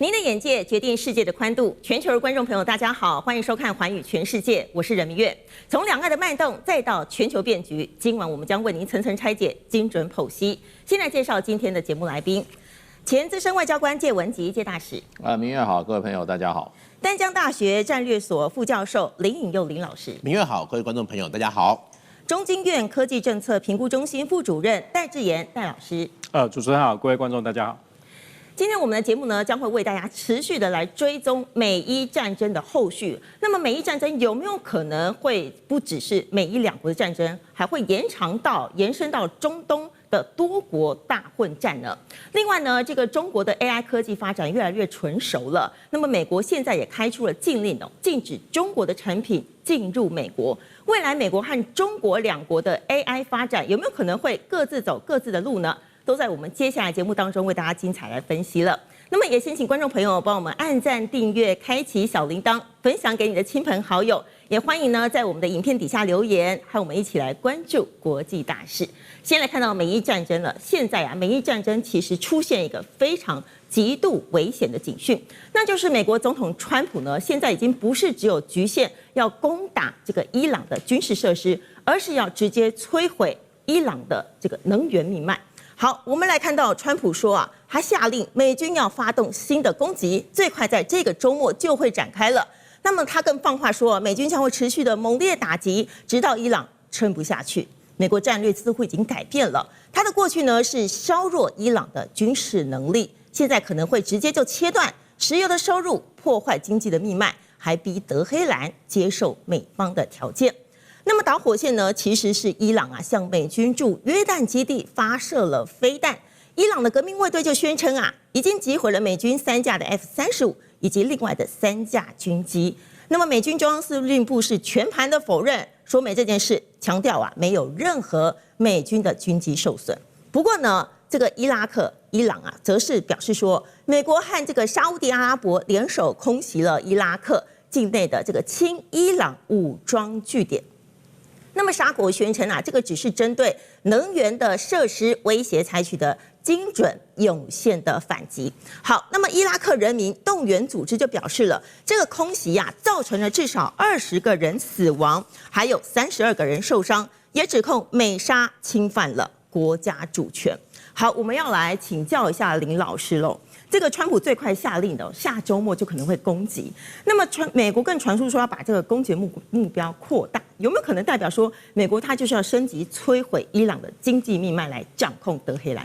您的眼界決定世界的寬度。全球的觀眾朋友，大家好，歡迎收看《寰宇全世界》，我是任明月。從兩岸的脈動，再到全球變局，今晚我們將為您層層拆解，精準剖析。先來介紹今天的節目來賓：前資深外交官介文汲介大使。明月好，各位朋友大家好。淡江大學戰略所副教授林穎佑林老師。明月好，各位觀眾朋友大家好。中經院科技政策評估中心副主任戴志言戴老師。主持人好，各位觀眾大家好。今天我們的節目呢，將會為大家持續的來追蹤美伊戰爭的後續。那麼美伊戰爭有沒有可能會不只是美伊兩國的戰爭，還會延伸到中東的多國大混戰呢？另外呢，這個中國的 AI 科技發展越來越純熟了。那麼美國現在也開出了禁令哦，禁止中國的產品進入美國。未來美國和中國兩國的 AI 發展有沒有可能會各自走各自的路呢？都在我們接下來節目當中為大家精彩來分析了。那麼也先請觀眾朋友幫我們按讚、訂閱、開啟小鈴鐺，分享給你的親朋好友。也歡迎呢在我們的影片底下留言，和我們一起來關注國際大事。先來看到美伊戰爭了。現在美伊戰爭其實出現一個非常極度危險的警訊，那就是美國總統川普呢，現在已經不是只有局限要攻打這個伊朗的軍事設施，而是要直接摧毀伊朗的這個能源命脈。好，我們來看到川普說他下令美軍要發動新的攻擊，最快在這個週末就會展開了。那麼他更放話說，美軍將會持續的猛烈打擊，直到伊朗撐不下去。美國戰略似乎已經改變了，他的過去呢是削弱伊朗的軍事能力，現在可能會直接就切斷石油的收入，破壞經濟的命脈，還逼德黑蘭接受美方的條件。那麼導火線呢，其實是伊朗向美軍駐約旦基地發射了飛彈。伊朗的革命衛隊就宣稱已經擊毀了美軍3架的 F-35以及另外的3架軍機。那麼美軍中央司令部是全盤的否認說明這件事，強調沒有任何美軍的軍機受損。不過呢，這個伊朗則是表示說，美國和這個沙烏地阿拉伯聯手空襲了伊拉克境內的這個親伊朗武裝據點。那麼沙國宣稱這個只是針對能源的設施威脅採取的精準有限的反擊。好，那麼伊拉克人民動員組織就表示了，這個空襲造成了至少20個人死亡，還有32個人受傷，也指控美沙侵犯了國家主權。好，我們要來請教一下林老師嘍。這個川普最快下令的，下週末就可能會攻擊。那麼美國更傳出說要把這個攻擊目標擴大，有沒有可能代表說美國它就是要升級摧毀伊朗的經濟命脈來掌控德黑蘭？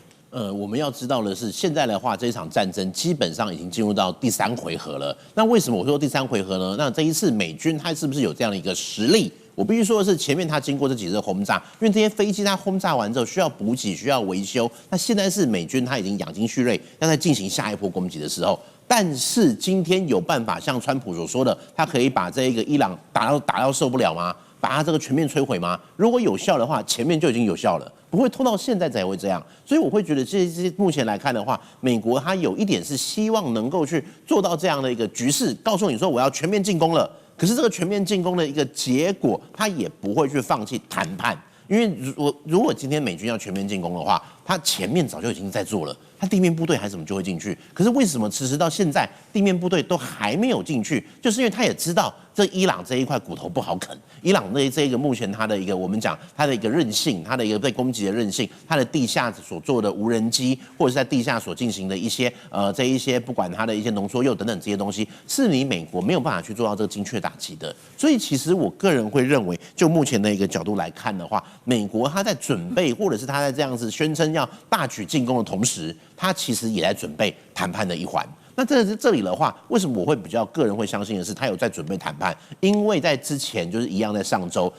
我們要知道的是，現在的話，這一場戰爭基本上已經進入到第3回合了。那為什麼我說第3回合呢？那這一次美軍它是不是有這樣的一個實力？我必須說的是，前面它經過這幾次轟炸，因為這些飛機它轟炸完之後需要補給、需要維修。那現在是美軍它已經養精蓄銳，要在進行下一波攻擊的時候。但是今天有辦法像川普所說的，他可以把這一個伊朗打到受不了嗎？把它这個全面摧毀嗎？如果有效的話，前面就已經有效了，不會拖到現在才會這樣。所以我會覺得，這目前來看的話，美國它有一點是希望能夠去做到這樣的一個局勢，告訴你說我要全面進攻了。可是這個全面進攻的一個結果，他也不會去放棄談判，因為如果今天美軍要全面進攻的話，他前面早就已經在做了，他地面部隊還怎麼就會進去？可是為什麼遲遲到現在地面部隊都還沒有進去？就是因為他也知道這伊朗這一塊骨頭不好啃。伊朗這一個目前它的一個我們講它的一個韌性，它的一個被攻擊的韌性，它的地下所做的無人機，或者是在地下所進行的一些這一些不管它的一些濃縮鈾等等這些東西，是你美國沒有辦法去做到這個精確打擊的。所以其實我個人會認為，就目前的一個角度來看的話，美國它在準備，或者是它在這樣子宣稱要大舉進攻的同時，它其實也在準備談判的一環。那這裡的話，為什麼我會比較個人會相信的是，他有在準備談判？因為在之前就是一樣，在上周，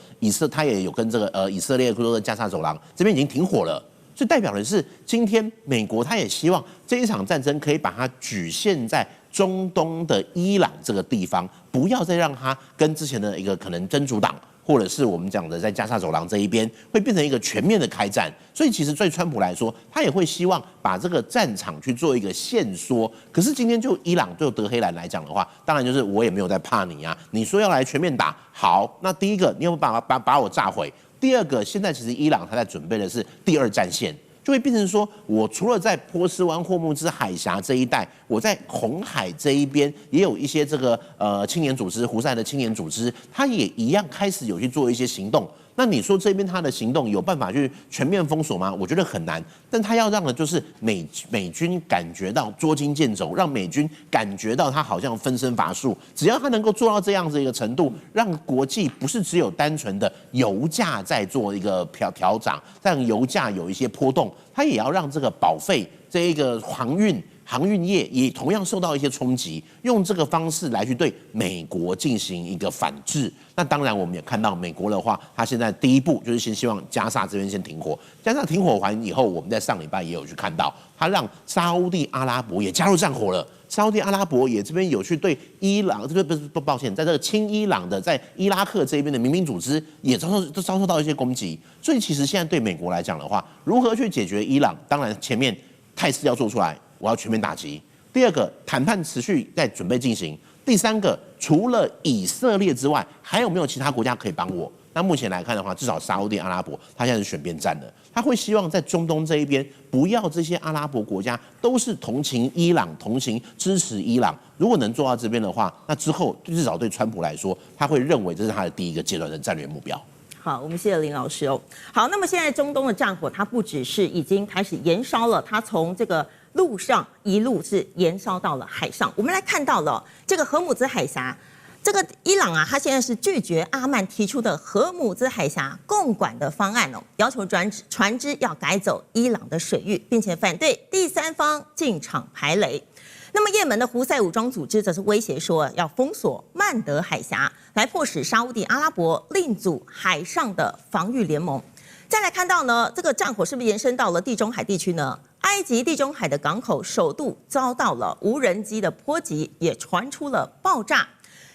他也有跟這個以色列說的加沙走廊這邊已經停火了，所以代表的是今天美國他也希望這一場戰爭可以把它局限在中東的伊朗這個地方，不要再讓它跟之前的一個可能真主黨，或者是我們講的在加沙走廊這一邊，會變成一個全面的開戰。所以其實對川普來說，他也會希望把這個戰場去做一個限縮。可是今天就伊朗就德黑蘭來講的話，當然就是我也沒有在怕你啊。你說要來全面打，好，那第一個你有沒有把我炸毀？第二個，現在其實伊朗他在準備的是第2戰線。就會變成說，我除了在波斯灣、霍木茲海峽這一帶，我在紅海這一邊也有一些這個青年組織，胡塞的青年組織，它也一樣開始有去做一些行動。那你說這邊他的行動有辦法去全面封鎖嗎？我覺得很難。但他要讓的就是美軍感覺到捉襟見肘，讓美軍感覺到他好像分身乏術。只要他能夠做到這樣子一個程度，讓國際不是只有單純的油價在做一個調漲，讓油價有一些波動，他也要讓這個保費這一個航運業也同樣受到一些衝擊，用這個方式來去對美國進行一個反制。那當然，我們也看到美國的話，他現在第一步就是先希望加薩這邊先停火，加薩停火完以後，我們在上禮拜也有去看到，他讓沙烏地阿拉伯也加入戰火了。沙烏地阿拉伯也這邊有去對伊朗，不抱歉，在這個親伊朗的在伊拉克這邊的民兵組織也遭受到一些攻擊。所以其實現在對美國來講的話，如何去解決伊朗，當然前面態勢要做出來，我要全面打擊。第二個，談判持續在準備進行。第三個，除了以色列之外，還有沒有其他國家可以幫我？那目前來看的話，至少沙烏地阿拉伯，他現在是選邊站的，他會希望在中東這一邊，不要這些阿拉伯國家都是同情伊朗、同情支持伊朗。如果能做到這邊的話，那之後至少對川普來說，他會認為這是他的第一個階段的戰略目標。好，我們謝謝林老師哦。好，那麼現在中東的戰火，它不只是已經開始延燒了，它從這個陸上一路是延燒到了海上。我們來看到了這個荷姆茲海峽，這個伊朗啊，它現在是拒絕阿曼提出的荷姆茲海峽共管的方案哦，要求船只要改走伊朗的水域，並且反对第三方進場排雷。那麼，也門的胡塞武裝組織則是威脅說，要封鎖曼德海峽，來迫使沙烏地阿拉伯另組海上的防禦聯盟。再來看到呢，這個戰火是不是延伸到了地中海地區呢？埃及地中海的港口首度遭到了無人機的波及，也傳出了爆炸。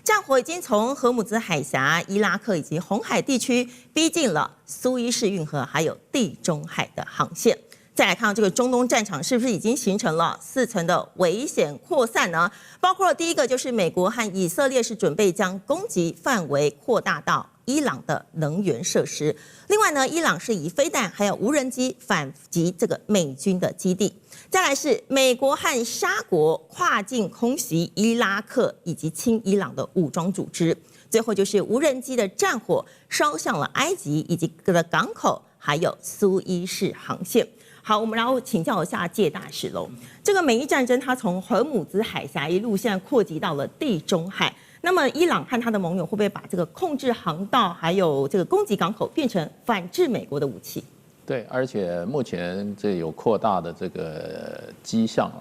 戰火已經從荷姆茲海峽、伊拉克以及紅海地區逼近了蘇伊士運河，還有地中海的航線。再來看到這個中東戰場是不是已經形成了4層的危險擴散呢？包括了第一個就是美國和以色列是準備將攻擊範圍擴大到伊朗的能源設施。另外呢，伊朗是以飛彈還有無人機反擊這個美軍的基地。再來是美國和沙國跨境空襲伊拉克以及親伊朗的武裝組織。最後就是無人機的戰火燒向了埃及以及各個港口，還有蘇伊士航線。好，我們然後請教一下介大使嘍。這個美伊戰爭它從荷姆茲海峽一路現在擴及到了地中海，那麼伊朗和他的盟友會不會把這個控制航道還有這個攻擊港口變成反制美國的武器？對，而且目前這有擴大的這個跡象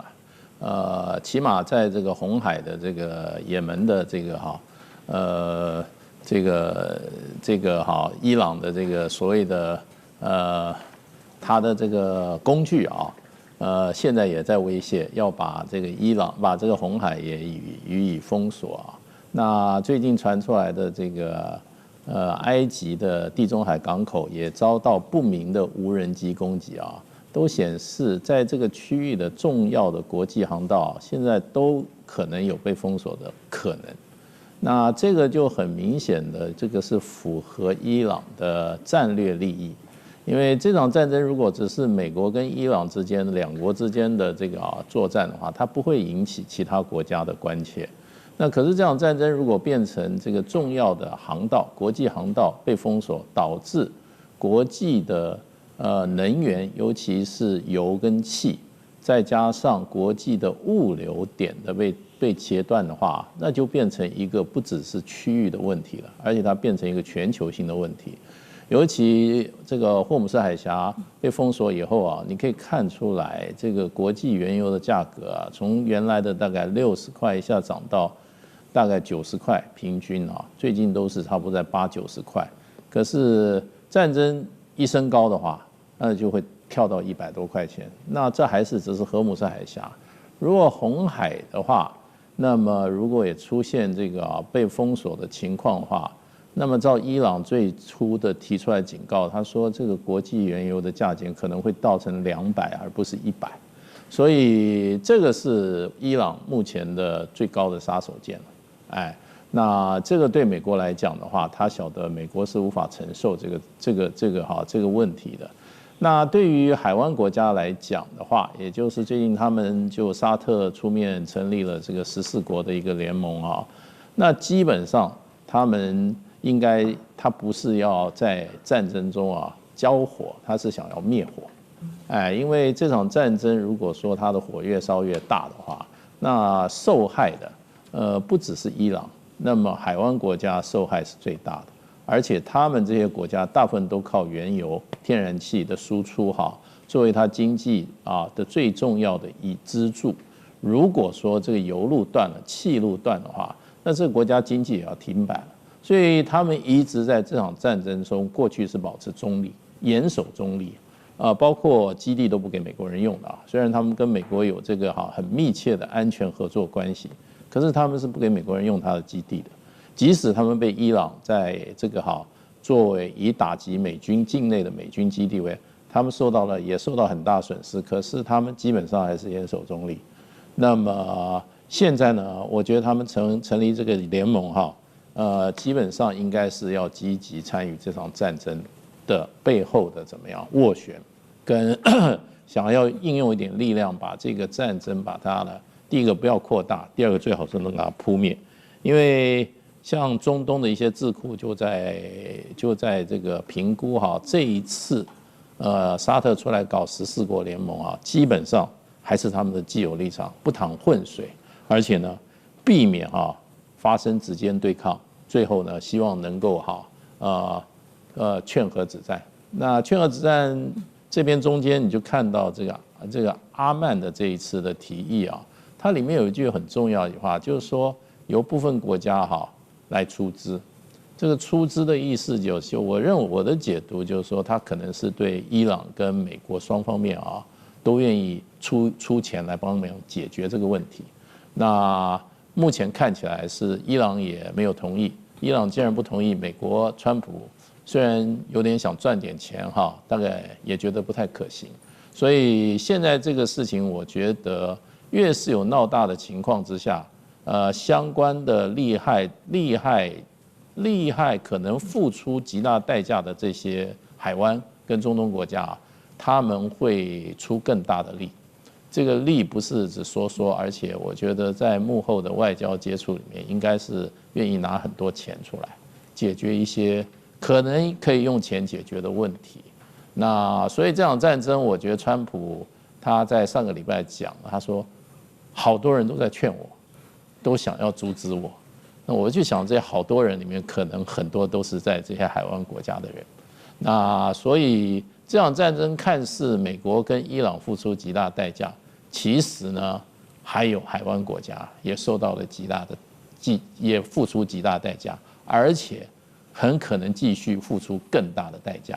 了。起碼在這個紅海的這個也門的這個伊朗的這個所謂的他的這個工具啊，現在也在威脅要把這個伊朗把這個紅海也予以封鎖啊。那最近傳出來的這個埃及的地中海港口也遭到不明的無人機攻擊啊，都顯示在這個區域的重要的國際航道現在都可能有被封鎖的可能。那這個就很明顯的，這個是符合伊朗的戰略利益。因為這場戰爭如果只是美國跟伊朗之間兩國之間的這個作戰的話，它不會引起其他國家的關切。那可是這場戰爭如果變成這個重要的航道、國際航道被封鎖，導致國際的能源，尤其是油跟氣，再加上國際的物流點的被切斷的話，那就變成一個不只是區域的問題了，而且它變成一個全球性的問題。尤其這個霍姆斯海峽被封鎖以後啊，你可以看出來，這個國際原油的價格啊，從原來的大概60塊一下漲到大概90塊平均啊，最近都是差不多在80-90塊。可是戰爭一升高的話，那就會跳到100多塊錢。那這還是只是荷姆斯海峽，如果紅海的話，那麼如果也出現這個被封鎖的情況的話，那麼照伊朗最初的提出來警告，他說這個國際原油的價錢可能會到成200而不是100，所以這個是伊朗目前的最高的殺手鐧了。哎，那這個對美國來講的話，他曉得美國是無法承受這個問題的。那對於海灣國家來講的話，也就是最近他們就沙特出面成立了這個14國的一個聯盟啊，那基本上他們應該他不是要在戰爭中啊交火，他是想要滅火，哎，因為這場戰爭如果說它的火越燒越大的話，那受害的不只是伊朗，那麼海灣國家受害是最大的。而且他們這些國家大部分都靠原油、天然氣的輸出哈，作為它經濟的最重要的支柱。如果說這個油路斷了、氣路斷的話，那這個國家經濟也要停擺了。所以他們一直在這場戰爭中，過去是保持中立、嚴守中立，包括基地都不給美國人用的啊。雖然他們跟美國有這個很密切的安全合作關係，可是他們是不給美國人用他的基地的。即使他們被伊朗在這個作為以打擊美軍境內的美軍基地為，他們也受到很大損失，可是他們基本上還是嚴守中立。那麼現在呢，我覺得他們成立這個聯盟基本上應該是要積極參與這場戰爭的背後的怎麼樣斡旋，跟想要應用一點力量把這個戰爭把它呢，第一個不要擴大，第二個最好是能把它撲滅，因為像中東的一些智庫就在這個評估這一次沙特出來搞14國聯盟基本上還是他們的既有立場，不淌混水，而且呢避免發生直接對抗，最後呢希望能夠勸和止戰。那勸和止戰這邊中間你就看到這個阿曼的這一次的提議它裡面有一句很重要的話，就是說由部分國家來出資，這個出資的意思就是，我認為我的解讀就是說，它可能是對伊朗跟美國雙方面都願意出錢來幫忙解決這個問題。那目前看起來是伊朗也沒有同意，伊朗既然不同意，美國川普雖然有點想賺點錢大概也覺得不太可行。所以現在這個事情，我覺得越是有鬧大的情況之下，相關的利害可能付出極大代價的這些海灣跟中東國家他們會出更大的力。這個力不是只說說，而且我覺得在幕後的外交接觸裡面，應該是願意拿很多錢出來，解決一些可能可以用錢解決的問題。那所以這場戰爭，我覺得川普他在上個禮拜講了，他說好多人都在勸我，都想要阻止我，那我就想，這些好多人裡面，可能很多都是在這些海灣國家的人。那所以這場戰爭看似美國跟伊朗付出極大代價，其實呢，還有海灣國家也受到了也付出極大代價，而且很可能繼續付出更大的代價。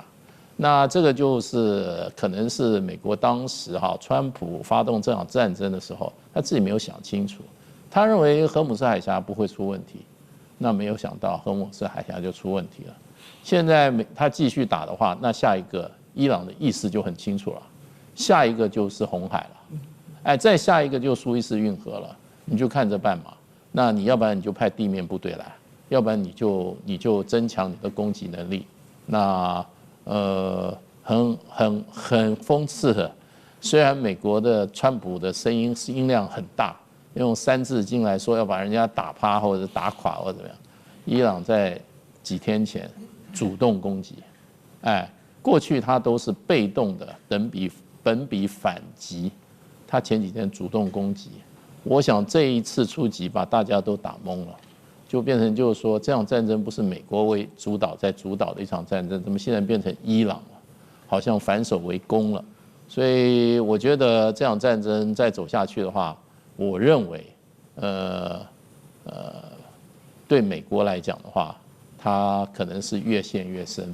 那這個就是可能是美國當時川普發動這場戰爭的時候，他自己沒有想清楚。他認為荷姆斯海峽不會出問題，那沒有想到荷姆斯海峽就出問題了。現在他繼續打的話，那下一個伊朗的意思就很清楚了，下一個就是紅海了，再下一個就蘇伊士運河了，你就看着辦嘛。那你要不然你就派地面部隊來，要不然你就增強你的攻擊能力。那很諷刺的，虽然美國的川普的音量很大。用3字經來說要把人家打趴或者打垮或者怎麼樣，伊朗在幾天前主動攻擊，過去他都是被動的本比反擊，他前幾天主動攻擊，我想這一次出擊把大家都打懵了，就變成就是說這場戰爭不是美國為主導在主導的一場戰爭，怎麼現在變成伊朗了，好像反手為攻了，所以我覺得這場戰爭再走下去的話。我認為，對美國來講的話，它可能是越陷越深，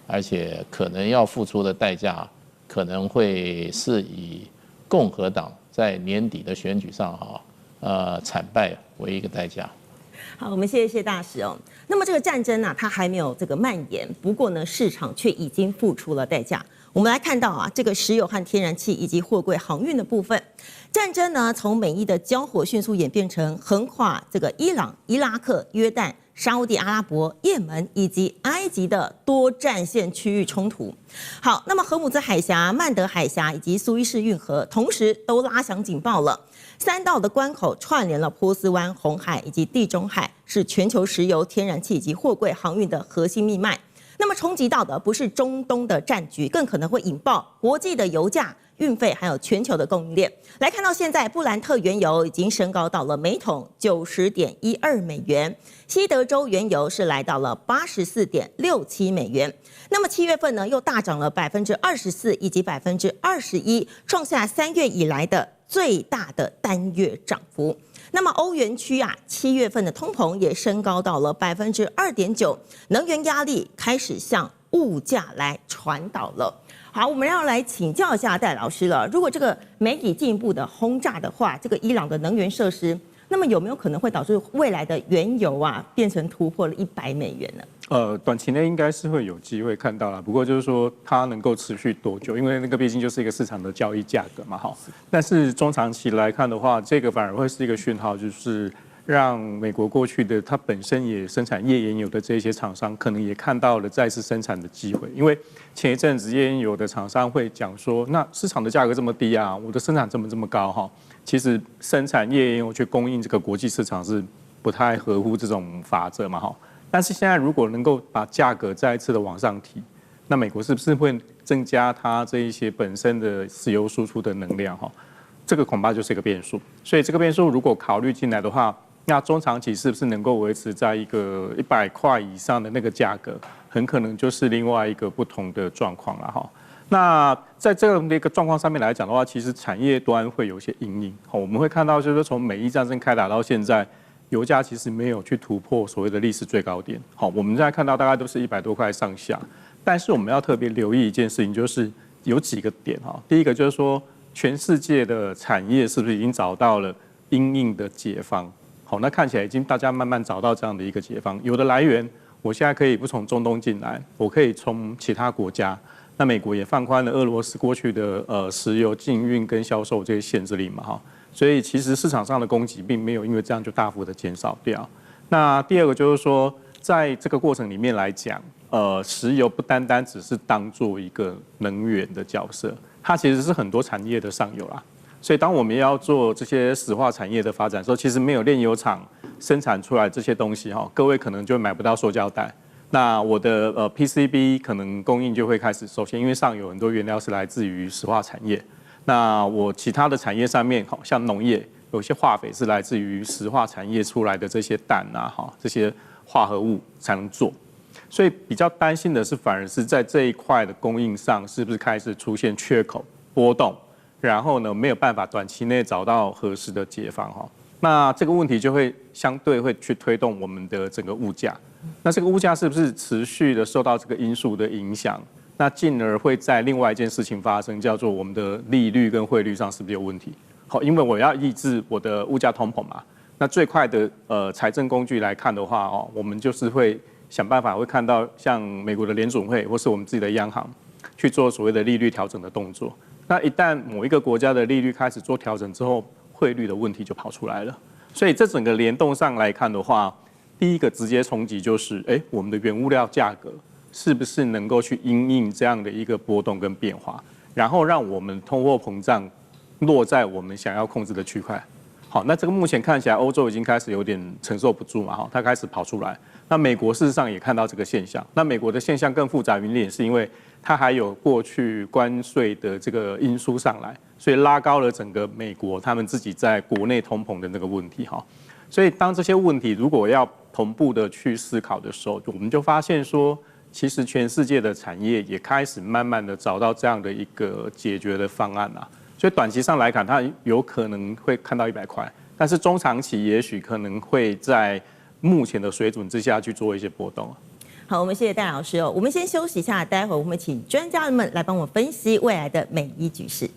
而且可能要付出的代價，可能會是以共和黨在年底的選舉上慘敗為一個代價。好，我們謝謝大使哦。那麼這個戰爭呢，它還沒有這個蔓延，不過呢，市場卻已經付出了代價。我們來看到啊，這個石油和天然氣以及貨櫃航運的部分，戰爭呢從美伊的交火迅速演變成橫跨這個伊朗、伊拉克、約旦、沙烏地阿拉伯、也門以及埃及的多戰線區域衝突。好，那麼荷姆茲海峽、曼德海峽以及蘇伊士運河同時都拉響警報了。3道的關口串聯了波斯灣、紅海以及地中海，是全球石油、天然氣以及貨櫃航運的核心命脈。那麼衝擊到的不是中東的戰局，更可能會引爆國際的油價、運費，還有全球的供應鏈。來看到現在，布蘭特原油已經升高到了每桶90.12美元，西德州原油是來到了84.67美元。那麼7月份呢，又大漲了24%以及21%，創下3月以來的最大的單月漲幅。那麼歐元區啊，7月份的通膨也升高到了2.9%，能源壓力開始向物價來傳導了。好，我們要來請教一下戴老師了。如果這個媒體進一步的轟炸的話，這個伊朗的能源設施，那麼有沒有可能會導致未來的原油啊變成突破了100美元呢？短期內應該是會有機會看到啦，不過就是說它能夠持續多久？因為那個畢竟就是一個市場的交易價格嘛，哈。但是中長期來看的話，這個反而會是一個訊號，就是讓美國過去的它本身也生產頁岩油的這些廠商，可能也看到了再次生產的機會。因為前一陣子頁岩油的廠商會講說，那市場的價格這麼低啊，我的生產成本這麼高哈，其實生產頁岩油去供應這個國際市場是不太合乎這種法則嘛，哈。但是現在如果能夠把價格再一次的往上提，那美國是不是會增加它這一些本身的石油輸出的能量哈？這個恐怕就是一個變數。所以這個變數如果考慮進來的話，那中長期是不是能夠維持在一個100塊以上的那個價格，很可能就是另外一個不同的狀況了哈。那在這樣的一個狀況上面來講的話，其實產業端會有一些因應。我們會看到就是從美伊戰爭開打到現在，油價其實沒有去突破所謂的歷史最高點。好，我們現在看到大概都是100多塊上下。但是我們要特別留意一件事情，就是有幾個點哈。第一個就是說，全世界的產業是不是已經找到了因應的解方？好，那看起來已經大家慢慢找到這樣的一個解方。有的來源，我現在可以不從中東進來，我可以從其他國家。那美國也放寬了俄羅斯過去的石油禁運跟銷售這些限制令嘛哈。所以其實市場上的供給並沒有因為這樣就大幅的減少掉。那第二個就是說，在這個過程裡面來講，石油不單單只是當做一個能源的角色，它其實是很多產業的上游啦。所以當我們要做这些石化產業的發展的時候，其實沒有煉油廠生產出來這些東西哈，各位可能就買不到塑膠袋。那我的PCB 可能供應就會開始受限，因為上游很多原料是來自於石化產業。那我其他的產業上面，好像農業有些化肥是來自於石化產業出來的這些氮啊，哈，這些化合物才能做。所以比較擔心的是，反而是在這一塊的供應上，是不是開始出現缺口波動，然後呢沒有辦法短期內找到合適的解方哈。那這個問題就會相對會去推動我們的整個物價。那這個物價是不是持續的受到這個因素的影響？那進而會在另外一件事情發生，叫做我們的利率跟匯率上是不是有問題？好，因為我要抑制我的物價通膨嘛。那最快的財政工具來看的話哦，我們就是會想辦法會看到像美國的聯準會或是我們自己的央行去做所謂的利率調整的動作。那一旦某一個國家的利率開始做調整之後，匯率的問題就跑出來了。所以這整個聯動上來看的話，第一個直接衝擊就是我們的原物料價格是不是能夠去因應這樣的一個波動跟變化，然後讓我們通貨膨脹落在我們想要控制的區塊。好，那這個目前看起來歐洲已經開始有點承受不住嘛，它開始跑出來。那美國事實上也看到這個現象。那美國的現象更複雜原因是因為它還有過去關稅的這個因素上來，所以拉高了整個美國他們自己在國內通膨的那個問題哈。所以當這些問題如果要同步的去思考的時候，我們就發現說，其實全世界的產業也開始慢慢的找到這樣的一個解決的方案啊。所以短期上來看，它有可能會看到100塊，但是中長期也許可能會在目前的水準之下去做一些波動。好，我們謝謝戴老師哦。我們先休息一下，待會兒我們請專家們來幫我分析未來的美伊局勢。